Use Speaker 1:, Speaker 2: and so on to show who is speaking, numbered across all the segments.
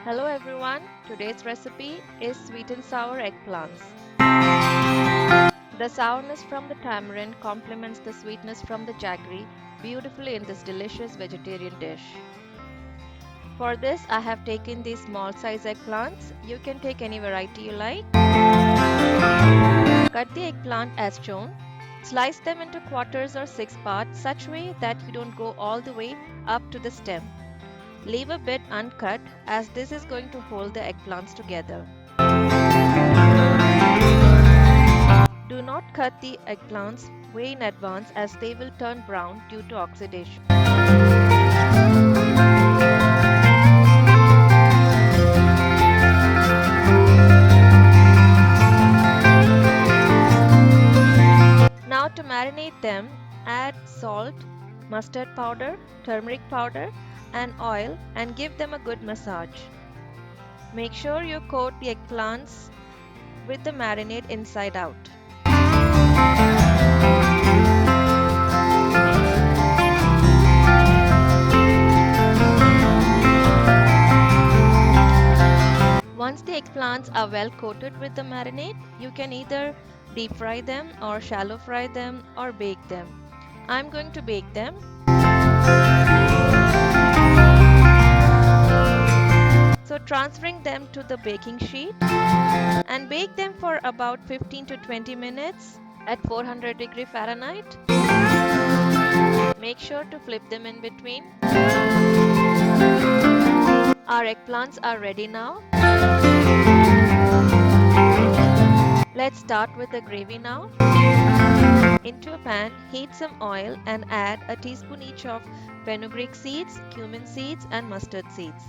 Speaker 1: Hello everyone, today's recipe is sweet and sour eggplants. The sourness from the tamarind complements the sweetness from the jaggery beautifully in this delicious vegetarian dish. For this I have taken these small size eggplants. You can take any variety you like. Cut the eggplant as shown. Slice them into quarters or 6 parts such way that you don't go all the way up to the stem. Leave a bit uncut as this is going to hold the eggplants together. Do not cut the eggplants way in advance as they will turn brown due to oxidation. Now to marinate them, add salt, mustard powder, turmeric powder and oil and give them a good massage. Make sure you coat the eggplants with the marinade inside out. Once the eggplants are well coated with the marinade, you can either deep fry them or shallow fry them or bake them. I'm going to bake them. So transferring them to the baking sheet and bake them for about 15 to 20 minutes at 400 degree Fahrenheit. Make sure to flip them in between. Our eggplants are ready now. Let's start with the gravy now. Into a pan, heat some oil and add a teaspoon each of fenugreek seeds, cumin seeds and mustard seeds.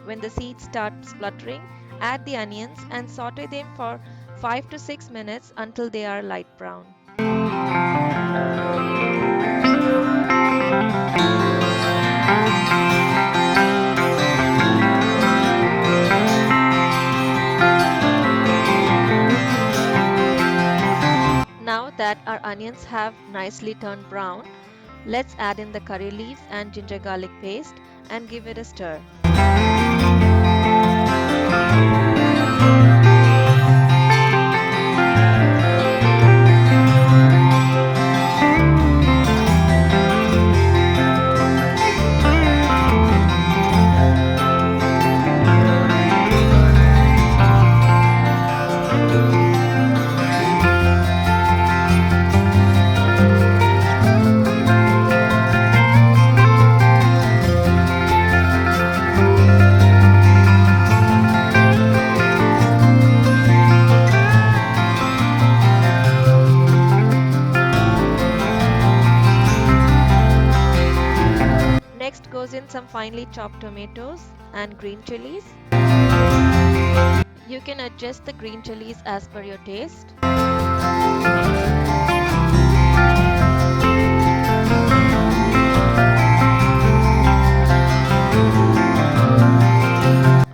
Speaker 1: When the seeds start spluttering, add the onions and saute them for 5 to 6 minutes until they are light brown. Now that our onions have nicely turned brown, let's add in the curry leaves and ginger garlic paste and give it a stir. Next goes in some finely chopped tomatoes and green chilies. You can adjust the green chilies as per your taste.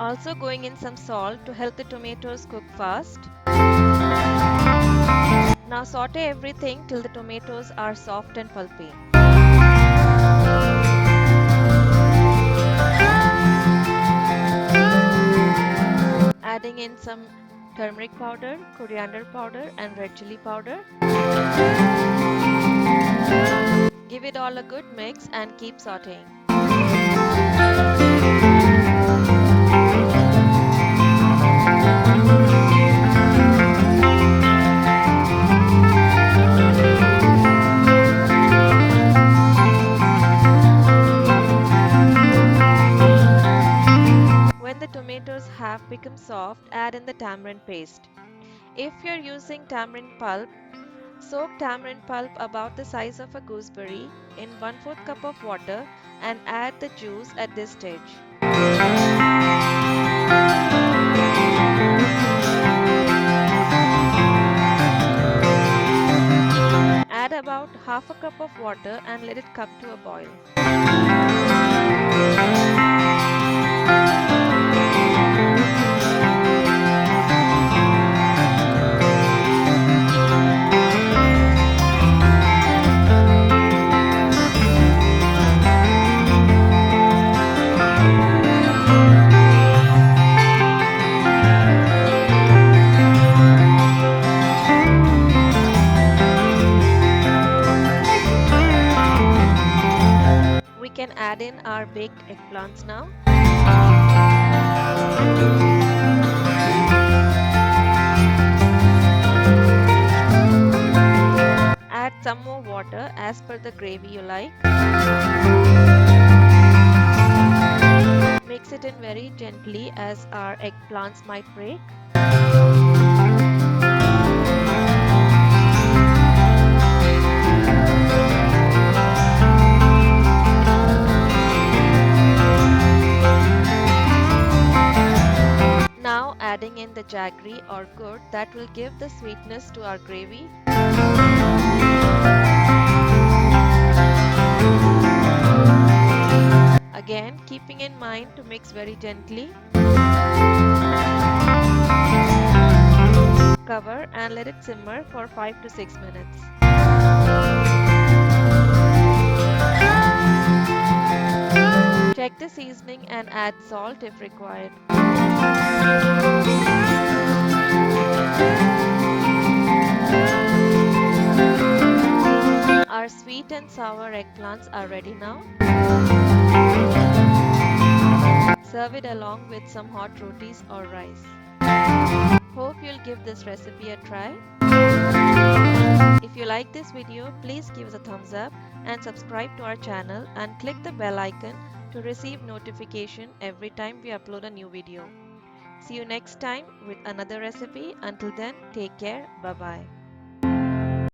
Speaker 1: Also going in some salt to help the tomatoes cook fast. Now saute everything till the tomatoes are soft and pulpy. Adding in some turmeric powder, coriander powder and red chilli powder. Give it all a good mix and keep sauteing. When the tomatoes have become soft, add in the tamarind paste. If you're using tamarind pulp, soak tamarind pulp about the size of a gooseberry in 1/4 cup of water and add the juice at this stage. Add about half a cup of water and let it come to a boil. our baked eggplants now. Add some more water as per the gravy you like. Mix it in very gently as our eggplants might break. Now adding in the jaggery or curd that will give the sweetness to our gravy. Again, keeping in mind to mix very gently. Cover and let it simmer for 5 to 6 minutes. Check the seasoning and add salt if required. Our sweet and sour eggplants are ready now. Serve it along with some hot rotis or rice. Hope you'll give this recipe a try. If you like this video, please give us a thumbs up and subscribe to our channel and click the bell icon to receive notification every time we upload a new video. See you next time with another recipe. Until then, take care. Bye-bye.